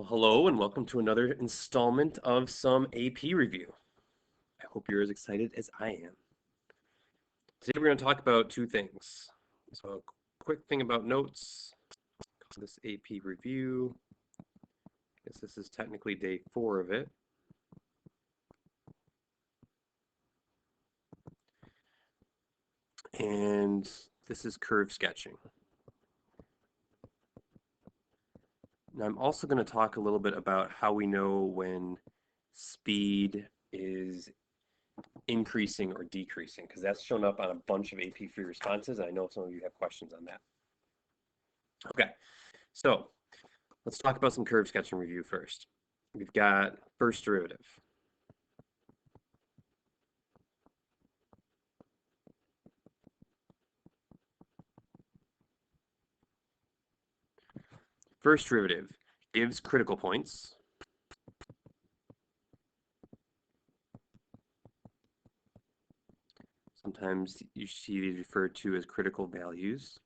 Well, hello and welcome to another installment of some AP review. I hope you're as excited as I am. Today we're going to talk about two things. So a quick thing about notes, this AP review. I guess this is technically day 4 of it. And this is curve sketching. Now I'm also going to talk a little bit about how we know when speed is increasing or decreasing, because that's shown up on a bunch of AP free responses, and I know some of you have questions on that. Okay, so let's talk about some curve sketching review first. We've got first derivative. First derivative gives critical points. Sometimes you see these referred to as critical values.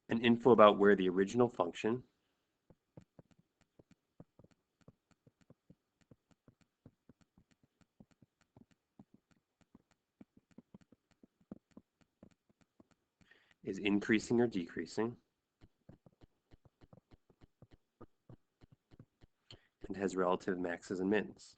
And info about where the original function is increasing or decreasing and has relative maxes and mins.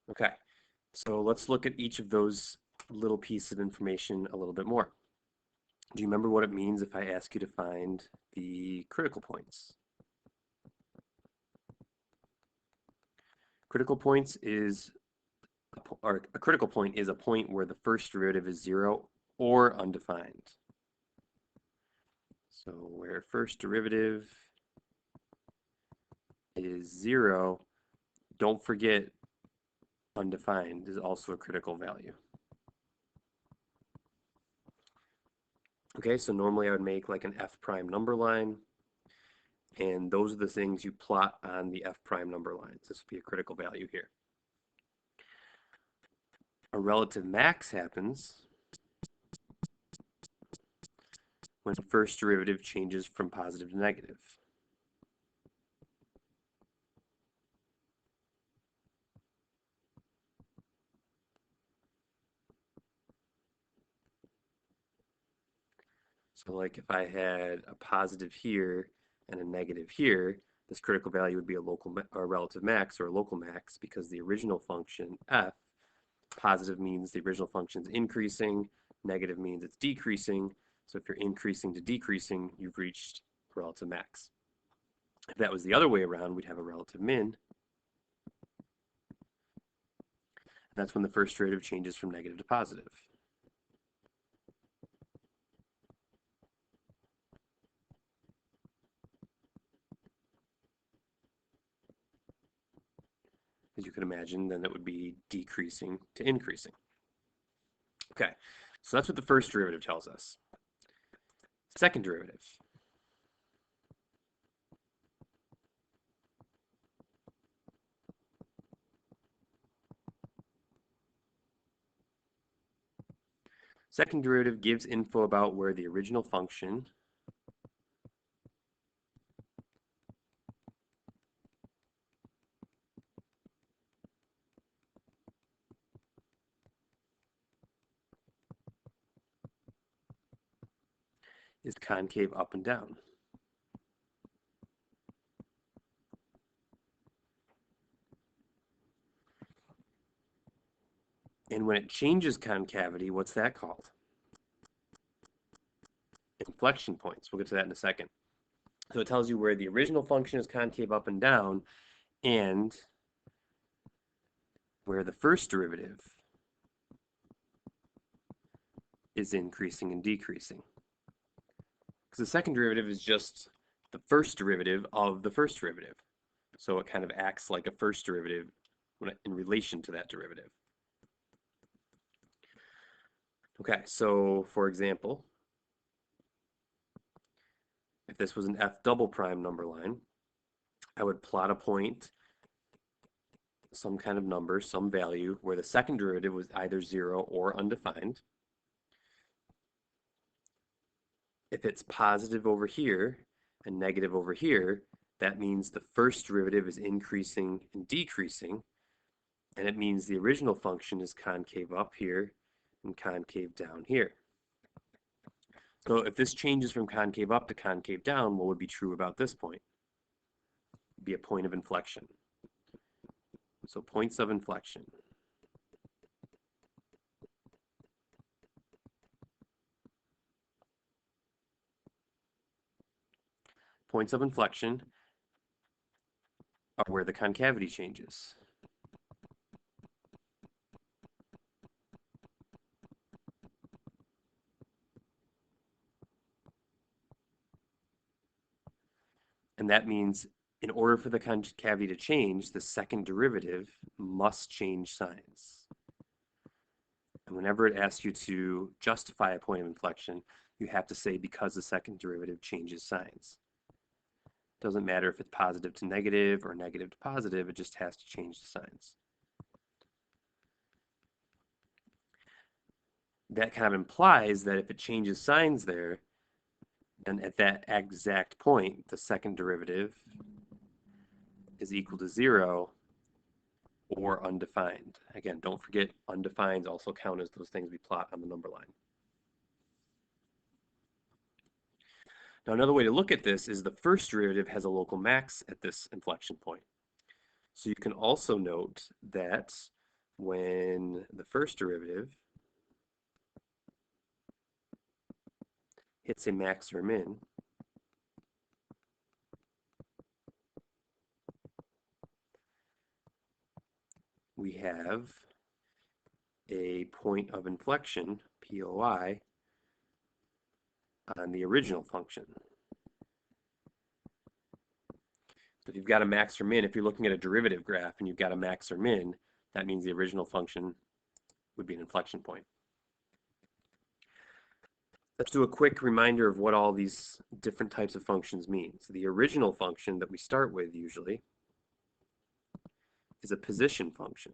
Okay, so let's look at each of those little pieces of information a little bit more. Do you remember what it means if I ask you to find the critical points? Critical points is, or a critical point is a point where the first derivative is 0 or undefined. So where first derivative is 0, don't forget undefined is also a critical value. Okay, so normally I would make like an F prime number line, and those are the things you plot on the F prime number lines. This would be a critical value here. A relative max happens when first derivative changes from positive to negative. So like if I had a positive here and a negative here, this critical value would be a local or relative max or a local max, because the original function f, positive means the original function is increasing, negative means it's decreasing. So if you're increasing to decreasing, you've reached relative max. If that was the other way around, we'd have a relative min. And that's when the first derivative changes from negative to positive. As you can imagine, then it would be decreasing to increasing. Okay, so that's what the first derivative tells us. Second derivative. Second derivative gives info about where the original function is concave up and down. And when it changes concavity, what's that called? Inflection points. We'll get to that in a second. So it tells you where the original function is concave up and down, and where the first derivative is increasing and decreasing. Because the second derivative is just the first derivative of the first derivative. So it kind of acts like a first derivative in relation to that derivative. Okay, so for example, if this was an F double prime number line, I would plot a point some kind of number, some value, where the second derivative was either 0 or undefined. If it's positive over here and negative over here, that means the first derivative is increasing and decreasing, and it means the original function is concave up here and concave down here. So if this changes from concave up to concave down, what would be true about this point? It'd be a point of inflection. So points of inflection. Points of inflection are where the concavity changes. And that means in order for the concavity to change, the second derivative must change signs. And whenever it asks you to justify a point of inflection, you have to say because the second derivative changes signs. It doesn't matter if it's positive to negative or negative to positive, it just has to change the signs. That kind of implies that if it changes signs there, then at that exact point, the second derivative is equal to 0 or undefined. Again, don't forget undefined also count as those things we plot on the number line. Now another way to look at this is the first derivative has a local max at this inflection point. So you can also note that when the first derivative hits a max or min, we have a point of inflection, POI, on the original function. So if you've got a max or min, if you're looking at a derivative graph and you've got a max or min, that means the original function would be an inflection point. Let's do a quick reminder of what all these different types of functions mean. So the original function that we start with usually is a position function.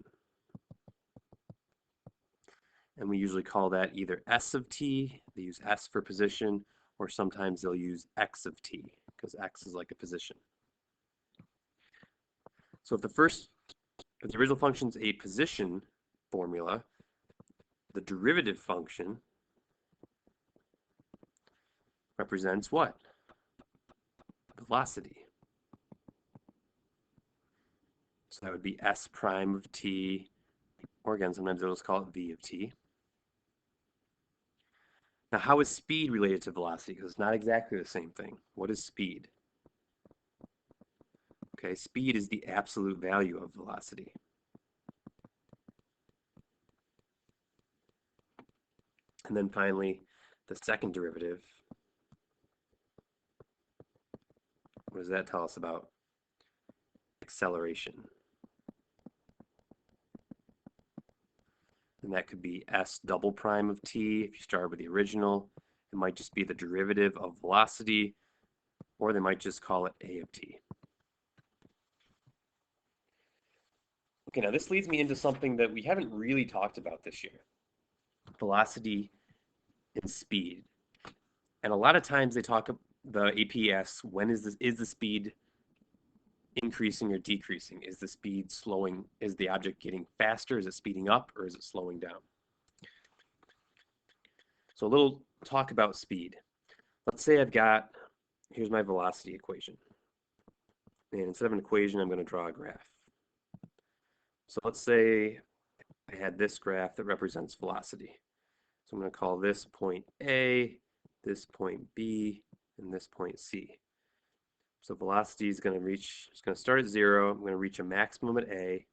And we usually call that either s of t, they use s for position, or sometimes they'll use x of t, because x is like a position. So if the original function is a position formula, the derivative function represents what? Velocity. So that would be s prime of t, or again, sometimes they'll just call it v of t. Now, how is speed related to velocity? Because it's not exactly the same thing. What is speed? Okay, speed is the absolute value of velocity. And then finally, the second derivative. What does that tell us about acceleration? And that could be s double prime of t if you start with the original. It might just be the derivative of velocity, or they might just call it a of t. Okay, now this leads me into something that we haven't really talked about this year. Velocity and speed. And a lot of times they talk, the AP asks, when is the speed increasing or decreasing? Is the speed slowing? Is the object getting faster? Is it speeding up or is it slowing down? So a little talk about speed. Let's say here's my velocity equation. And instead of an equation, I'm going to draw a graph. So let's say I had this graph that represents velocity. So I'm going to call this point A, this point B, and this point C. So velocity is going to start at 0. I'm going to reach a maximum at A.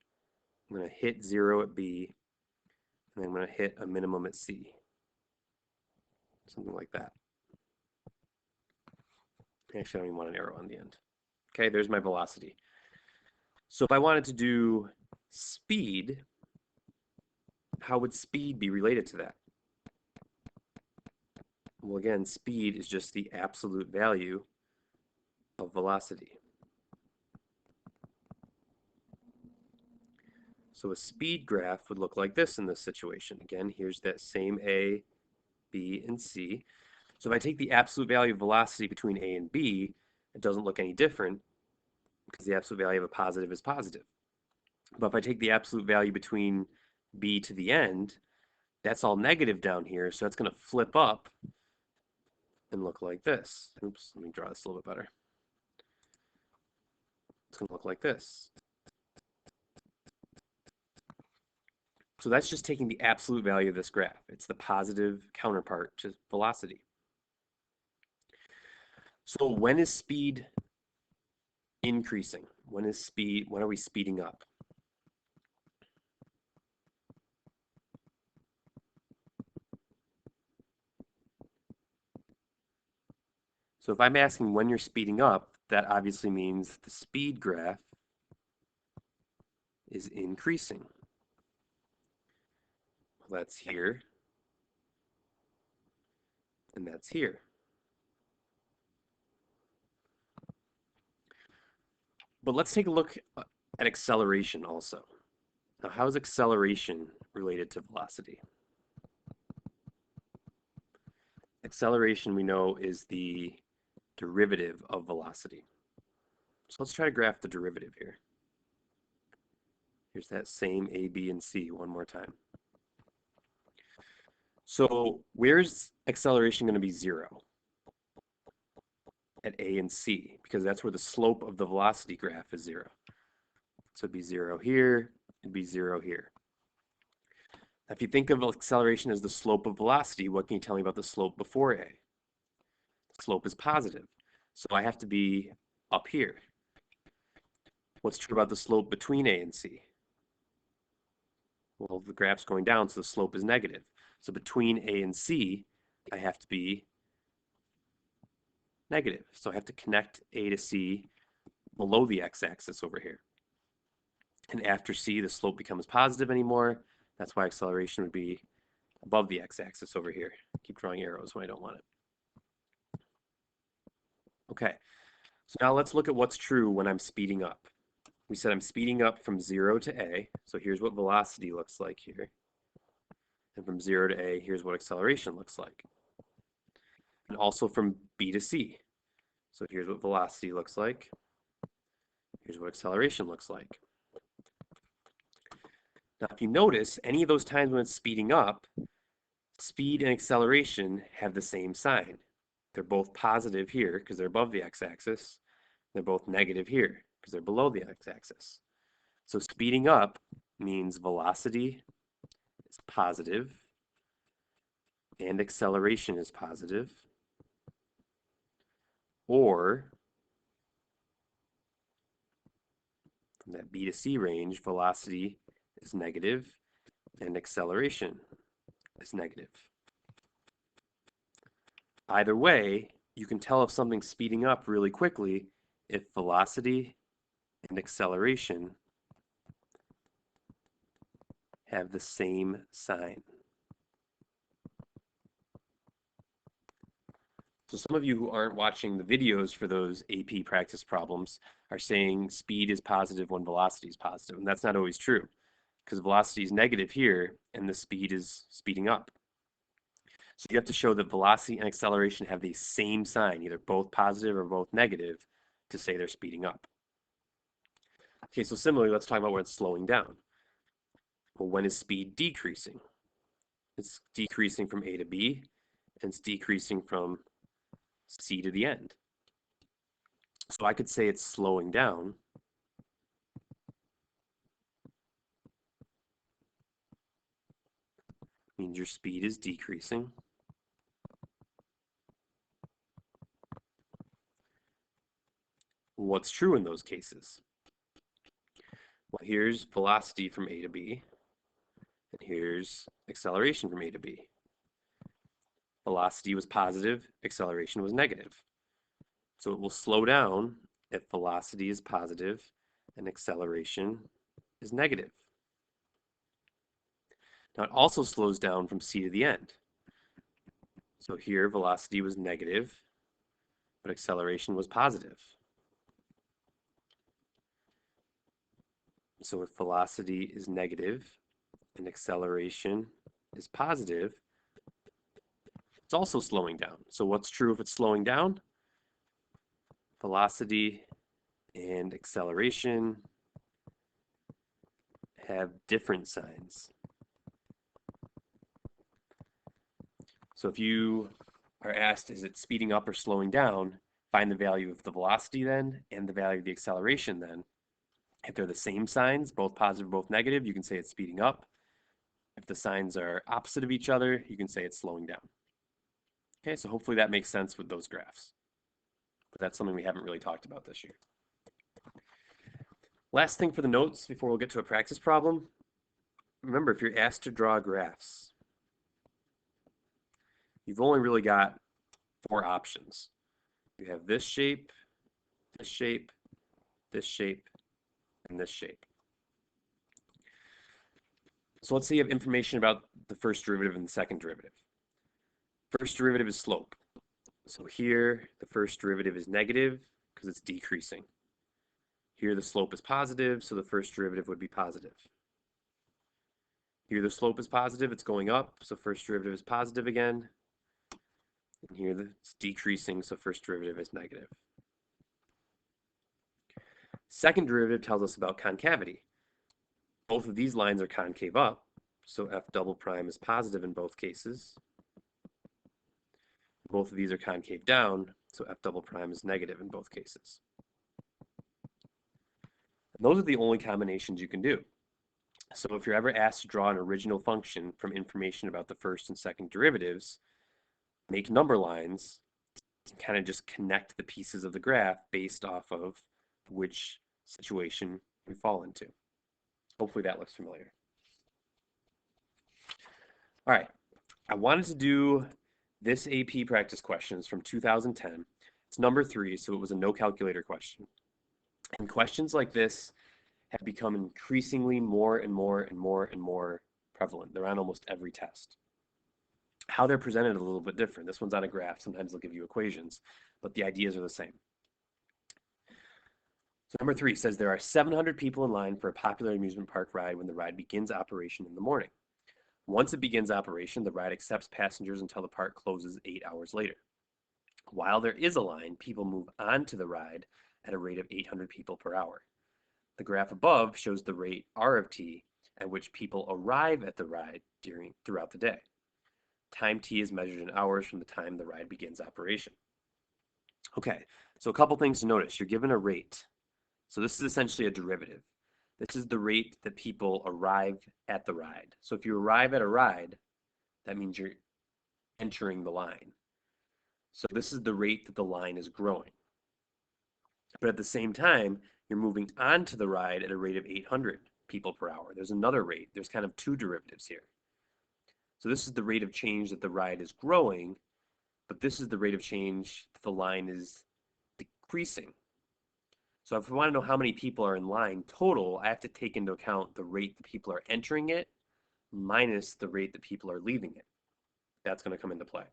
I'm going to hit 0 at B. And then I'm going to hit a minimum at C. Something like that. Actually, I don't even want an arrow on the end. Okay, there's my velocity. So if I wanted to do speed, how would speed be related to that? Well, again, speed is just the absolute value of velocity. So a speed graph would look like this in this situation. Again, here's that same A, B, and C. So if I take the absolute value of velocity between A and B, it doesn't look any different because the absolute value of a positive is positive. But if I take the absolute value between B to the end, that's all negative down here, so that's going to flip up and look like this. Oops, let me draw this a little bit better. It's going to look like this. So that's just taking the absolute value of this graph. It's the positive counterpart to velocity. So when is speed increasing? When are we speeding up? So if I'm asking when you're speeding up, that obviously means the speed graph is increasing. Well, that's here, and that's here. But let's take a look at acceleration also. Now, how is acceleration related to velocity? Acceleration, we know, is the derivative of velocity. So let's try to graph the derivative here. Here's that same A, B, and C one more time. So where's acceleration going to be 0? At A and C, because that's where the slope of the velocity graph is 0. So it'd be 0 here, it'd be 0 here. Now, if you think of acceleration as the slope of velocity, what can you tell me about the slope before A? The slope is positive, so I have to be up here. What's true about the slope between A and C? Well, the graph's going down, so the slope is negative. So between A and C, I have to be negative. So I have to connect A to C below the x-axis over here. And after C, the slope becomes positive anymore. That's why acceleration would be above the x-axis over here. Keep drawing arrows when I don't want it. Okay, so now let's look at what's true when I'm speeding up. We said I'm speeding up from 0 to A. So here's what velocity looks like here. And from 0 to A, here's what acceleration looks like. And also from B to C. So here's what velocity looks like. Here's what acceleration looks like. Now, if you notice, any of those times when it's speeding up, speed and acceleration have the same sign. They're both positive here because they're above the x-axis. They're both negative here because they're below the x-axis. So speeding up means velocity is positive and acceleration is positive, or from that B to C range, velocity is negative and acceleration is negative. Either way, you can tell if something's speeding up really quickly if velocity and acceleration have the same sign. So some of you who aren't watching the videos for those AP practice problems are saying speed is positive when velocity is positive, and that's not always true because velocity is negative here and the speed is speeding up. So you have to show that velocity and acceleration have the same sign, either both positive or both negative, to say they're speeding up. Okay, so similarly, let's talk about when it's slowing down. Well, when is speed decreasing? It's decreasing from A to B, and it's decreasing from C to the end. So I could say it's slowing down means your speed is decreasing. What's true in those cases? Well, here's velocity from A to B, and here's acceleration from A to B. Velocity was positive, acceleration was negative. So it will slow down if velocity is positive and acceleration is negative. Now it also slows down from C to the end. So here velocity was negative, but acceleration was positive. So if velocity is negative and acceleration is positive, it's also slowing down. So what's true if it's slowing down? Velocity and acceleration have different signs. So if you are asked, is it speeding up or slowing down, find the value of the velocity then and the value of the acceleration then. If they're the same signs, both positive, both negative, you can say it's speeding up. If the signs are opposite of each other, you can say it's slowing down. Okay, so hopefully that makes sense with those graphs. But that's something we haven't really talked about this year. Last thing for the notes before we'll get to a practice problem. Remember, if you're asked to draw graphs, you've only really got 4 options. You have this shape, this shape, this shape, and this shape. So let's say you have information about the first derivative and the second derivative. First derivative is slope. So here, the first derivative is negative because it's decreasing. Here, the slope is positive, so the first derivative would be positive. Here, the slope is positive, it's going up, so first derivative is positive again. And here, it's decreasing, so first derivative is negative. Second derivative tells us about concavity. Both of these lines are concave up, so f double prime is positive in both cases. Both of these are concave down, so f double prime is negative in both cases. And those are the only combinations you can do. So if you're ever asked to draw an original function from information about the first and second derivatives, make number lines and kind of just connect the pieces of the graph based off of which situation we fall into. Hopefully that looks familiar. All right, I wanted to do this AP practice questions from 2010. It's number 3, so it was a no calculator question. And questions like this have become increasingly more and more and more and more prevalent. They're on almost every test. How they're presented is a little bit different. This one's on a graph. Sometimes they'll give you equations, but the ideas are the same. So number 3 says there are 700 people in line for a popular amusement park ride when the ride begins operation in the morning. Once it begins operation, the ride accepts passengers until the park closes 8 hours later. While there is a line, people move onto the ride at a rate of 800 people per hour. The graph above shows the rate R of t at which people arrive at the ride throughout the day. Time t is measured in hours from the time the ride begins operation. Okay, so a couple things to notice. You're given a rate. So this is essentially a derivative. This is the rate that people arrive at the ride. So if you arrive at a ride, that means you're entering the line. So this is the rate that the line is growing. But at the same time, you're moving onto the ride at a rate of 800 people per hour. There's another rate. There's kind of 2 derivatives here. So this is the rate of change that the ride is growing, but this is the rate of change that the line is decreasing. So if I want to know how many people are in line total, I have to take into account the rate that people are entering it minus the rate that people are leaving it. That's going to come into play.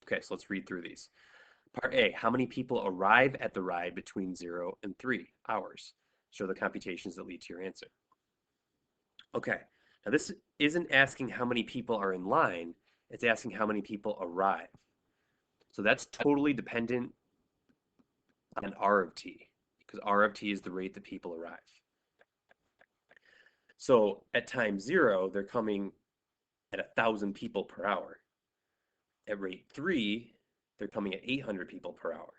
Okay, so let's read through these. Part A, how many people arrive at the ride between 0 and 3 hours? Show the computations that lead to your answer. Okay, now this isn't asking how many people are in line, it's asking how many people arrive. So that's totally dependent on R of t, because R of t is the rate that people arrive. So at time 0, they're coming at 1,000 people per hour. At rate 3, they're coming at 800 people per hour.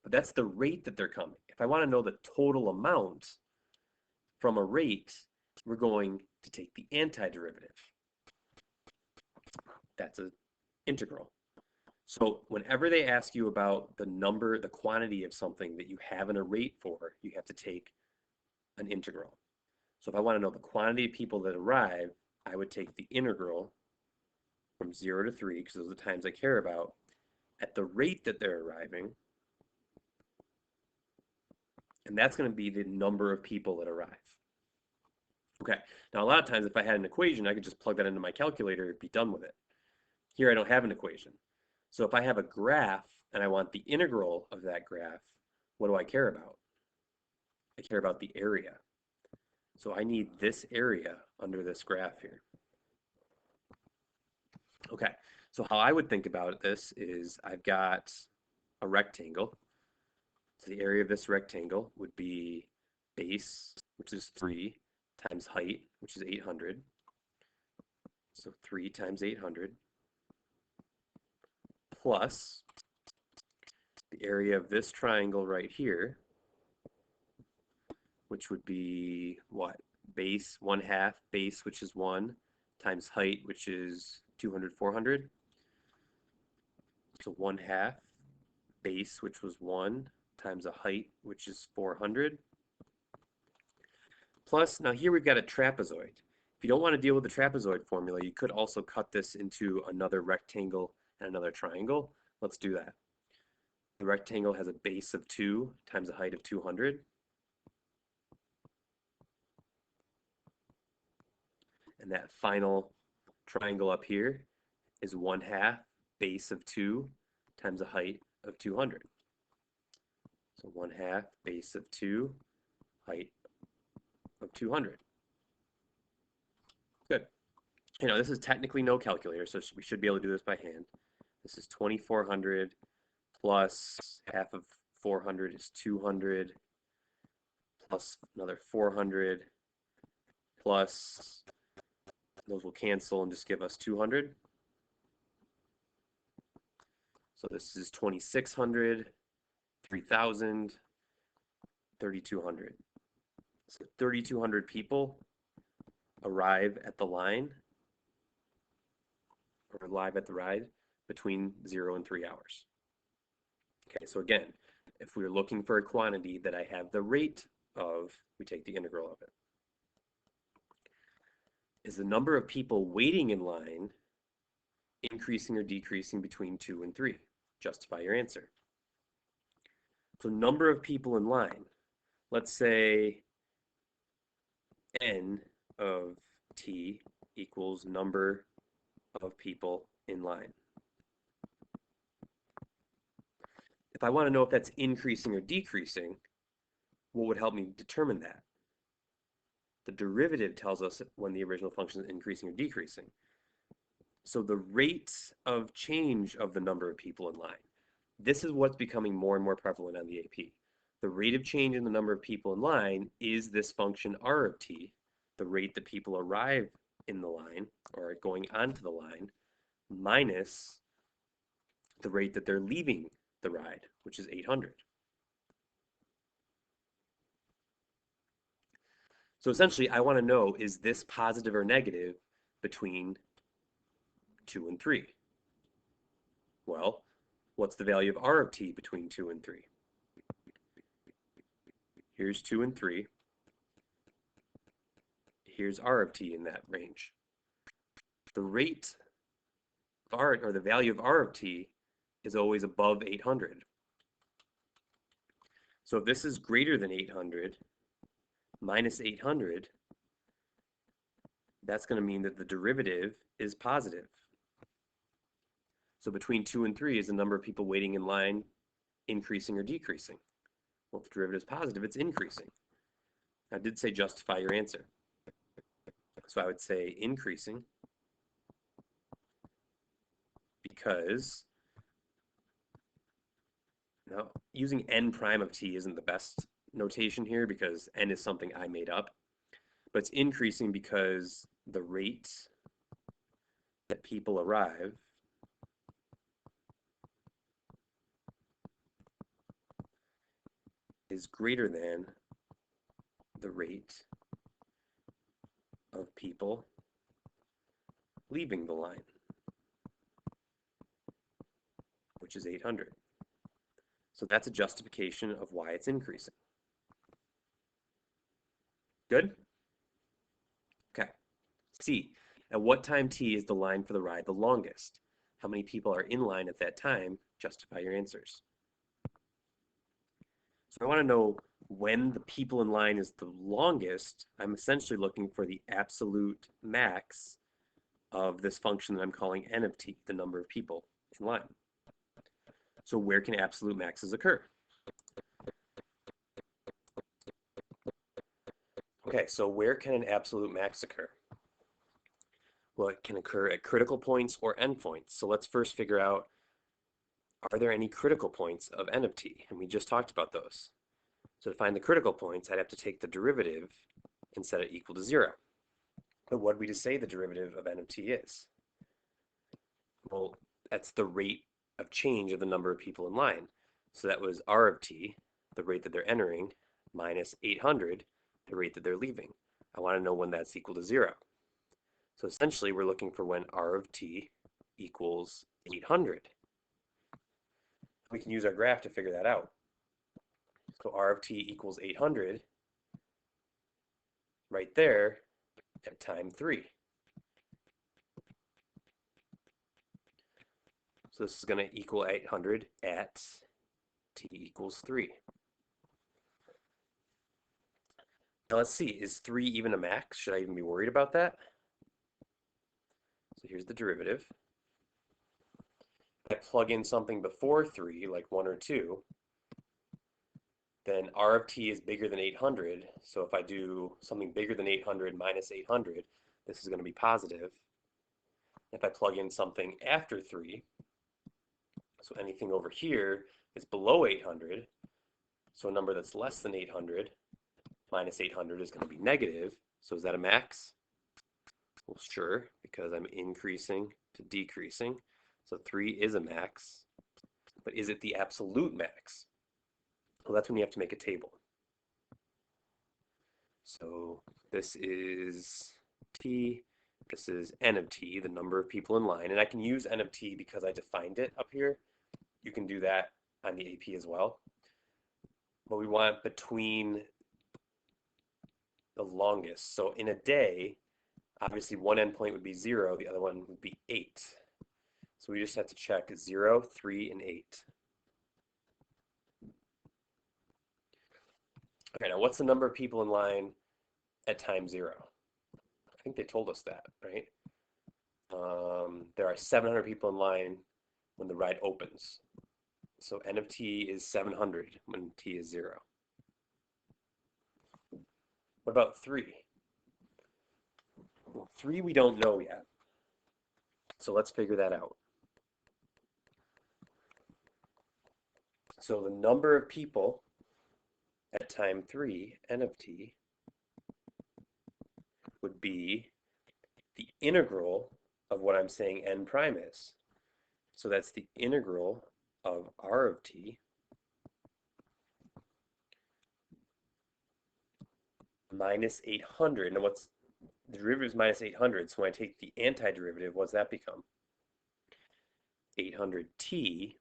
But that's the rate that they're coming. If I want to know the total amount from a rate, we're going to take the antiderivative. That's an integral. So whenever they ask you about the number, the quantity of something that you have in a rate for, you have to take an integral. So if I want to know the quantity of people that arrive, I would take the integral from 0 to 3, because those are the times I care about, at the rate that they're arriving. And that's going to be the number of people that arrive. Okay, now a lot of times if I had an equation, I could just plug that into my calculator and be done with it. Here I don't have an equation. So if I have a graph and I want the integral of that graph, what do I care about? I care about the area. So I need this area under this graph here. Okay, so how I would think about this is I've got a rectangle. So the area of this rectangle would be base, which is 3, times height, which is 800. So 3 times 800 plus the area of this triangle right here, which would be what? Base, 1/2, base, which is 1, times height, which is 200, 400. So 1/2 base, which was 1, times a height, which is 400. Plus, now here we've got a trapezoid. If you don't want to deal with the trapezoid formula, you could also cut this into another rectangle and another triangle. Let's do that. The rectangle has a base of 2 times a height of 200. And that final triangle up here is 1/2 base of 2 times a height of 200. So 1/2 base of 2, height of 200. Good. You know, this is technically no calculator, so we should be able to do this by hand. This is 2400 plus half of 400 is 200 plus another 400 plus those will cancel and just give us 200. So this is 2600, 3000, 3200. So 3200 people arrive at the line or arrive at the ride between 0 and 3 hours. Okay, so again, if we're looking for a quantity that I have the rate of, we take the integral of it. Is the number of people waiting in line increasing or decreasing between 2 and 3? Justify your answer. So number of people in line, let's say n of t equals number of people in line. If I want to know if that's increasing or decreasing, what would help me determine that? The derivative tells us when the original function is increasing or decreasing. So the rate of change of the number of people in line, this is what's becoming more and more prevalent on the AP. The rate of change in the number of people in line is this function r of t, the rate that people arrive in the line or going onto the line, minus the rate that they're leaving the ride, which is 800. So essentially, I want to know, is this positive or negative between 2 and 3? Well, what's the value of r of t between 2 and 3? Here's 2 and 3. Here's r of t in that range. The rate of r, or the value of r of t, is always above 800. So if this is greater than 800, minus 800, that's going to mean that the derivative is positive. So between 2 and 3 is the number of people waiting in line increasing or decreasing? Well, if the derivative is positive, it's increasing. I did say justify your answer. So I would say increasing because, now using n prime of t isn't the best notation here because n is something I made up, but it's increasing because the rate that people arrive is greater than the rate of people leaving the line, which is 800. So that's a justification of why it's increasing. Good? Okay. C, at what time t is the line for the ride the longest? How many people are in line at that time? Justify your answers. So I want to know when the people in line is the longest. I'm essentially looking for the absolute max of this function that I'm calling n of t, the number of people in line. So where can absolute maxes occur? Okay, so where can an absolute max occur? Well, it can occur at critical points or endpoints. So let's first figure out, are there any critical points of n of t? And we just talked about those. So to find the critical points, I'd have to take the derivative and set it equal to 0. But what did we just say the derivative of n of t is? Well, that's the rate of change of the number of people in line. So that was r of t, the rate that they're entering, minus 800, the rate that they're leaving. I want to know when that's equal to 0. So essentially, we're looking for when r of t equals 800. We can use our graph to figure that out. So r of t equals 800 right there at time 3. So this is going to equal 800 at t equals 3. Now let's see, is 3 even a max? Should I even be worried about that? So here's the derivative. If I plug in something before 3, like 1 or 2, then r of t is bigger than 800. So if I do something bigger than 800 minus 800, this is going to be positive. If I plug in something after 3, so anything over here is below 800, so a number that's less than 800 minus 800 is going to be negative. So is that a max? Well, sure, because I'm increasing to decreasing. So 3 is a max. But is it the absolute max? Well, that's when you have to make a table. So this is t, this is n of t, the number of people in line. And I can use n of t because I defined it up here. You can do that on the AP as well. But we want between the longest. So in a day, obviously one endpoint would be 0, the other one would be 8. So we just have to check 0, 3, and 8. Okay, now what's the number of people in line at time 0? I think they told us that, right? There are 700 people in line when the ride opens. So n of t is 700 when t is 0. What about 3? Well, 3 we don't know yet. So let's figure that out. So the number of people at time 3, n of t, would be the integral of what I'm saying n prime is. So that's the integral of r of t minus 800. Now what's the derivative is minus 800, so when I take the antiderivative, what does that become? 800t.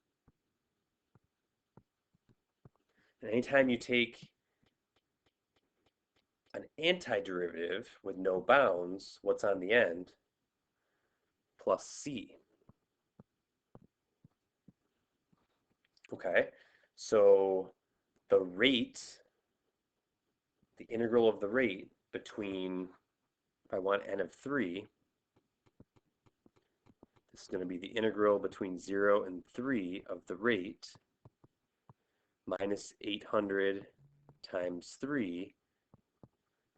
And anytime you take an antiderivative with no bounds, what's on the end? Plus c. Okay, so the rate, the integral of the rate between, if I want n of 3, this is going to be the integral between 0 and 3 of the rate minus 800 times 3.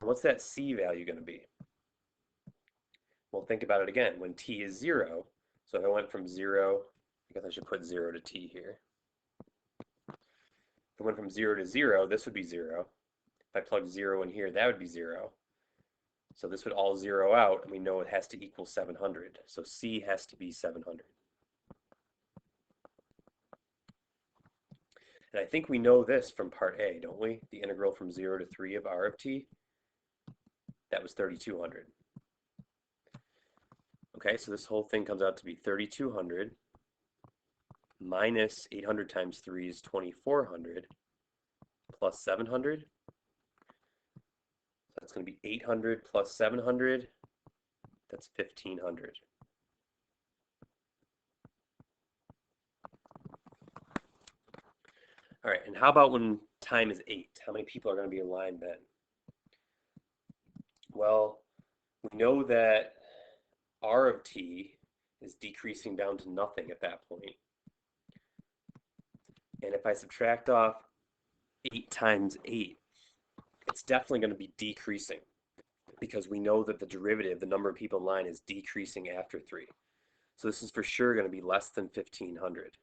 What's that c value going to be? Well, think about it again. When t is 0, so if I went from 0, I guess I should put 0 to t here. If I went from 0 to 0, this would be 0. If I plug 0 in here, that would be 0. So this would all 0 out, and we know it has to equal 700. So c has to be 700. And I think we know this from part A, don't we? The integral from 0 to 3 of r of t, that was 3200. Okay, so this whole thing comes out to be 3200 minus 800 times 3 is 2400 plus 700. So that's going to be 800 plus 700. That's 1500. All right, and how about when time is 8? How many people are going to be in line then? Well, we know that r of t is decreasing down to nothing at that point. And if I subtract off 8 times 8, it's definitely going to be decreasing because we know that the derivative, the number of people in line, is decreasing after 3. So this is for sure going to be less than 1,500.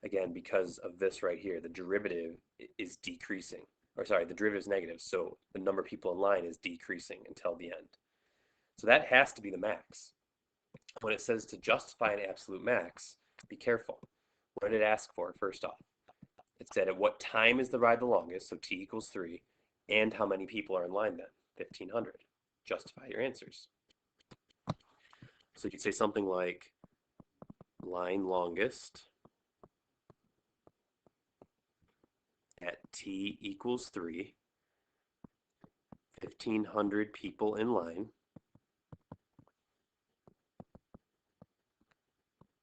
Again, because of this right here, the derivative is decreasing. Or sorry, the derivative is negative, so the number of people in line is decreasing until the end. So that has to be the max. When it says to justify an absolute max, be careful. What did it ask for, first off? It said at what time is the ride the longest, so t equals 3, and how many people are in line then, 1,500. Justify your answers. So you could say something like line longest at t equals 3, 1,500 people in line,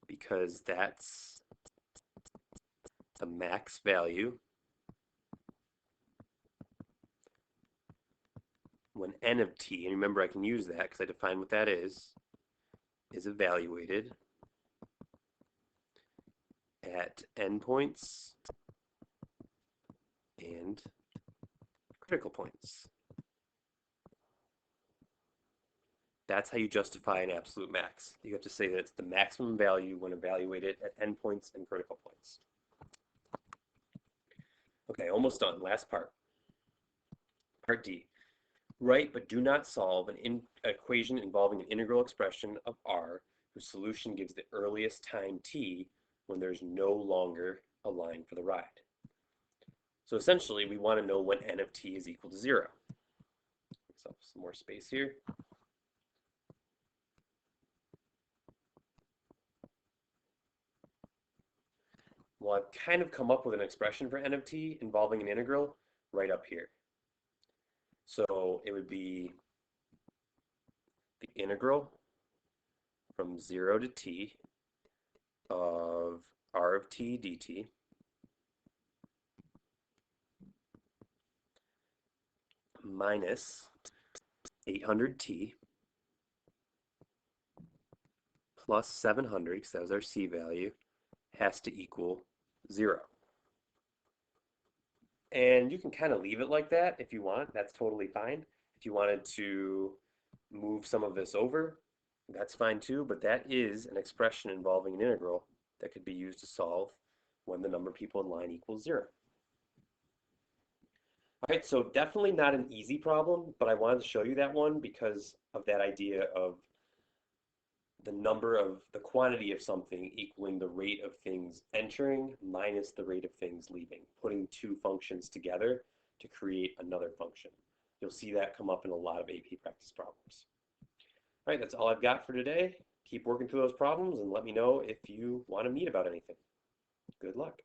because that's the max value when n of t, and remember I can use that because I defined what that is evaluated at endpoints and critical points. That's how you justify an absolute max. You have to say that it's the maximum value when evaluated at endpoints and critical points. Okay, almost done. Last part. Part D. Write but do not solve an equation involving an integral expression of r whose solution gives the earliest time t when there's no longer a line for the ride. So essentially, we want to know when n of t is equal to 0. So some more space here. Well, I've kind of come up with an expression for n of t involving an integral right up here. So it would be the integral from 0 to t of r of t dt minus 800t plus 700, because that was our c value, has to equal 0. And you can kind of leave it like that if you want. That's totally fine. If you wanted to move some of this over, that's fine too, but that is an expression involving an integral that could be used to solve when the number of people in line equals 0. All right, so definitely not an easy problem, but I wanted to show you that one because of that idea of the quantity of something equaling the rate of things entering minus the rate of things leaving, putting two functions together to create another function. You'll see that come up in a lot of AP practice problems. All right, that's all I've got for today. Keep working through those problems and let me know if you want to meet about anything. Good luck.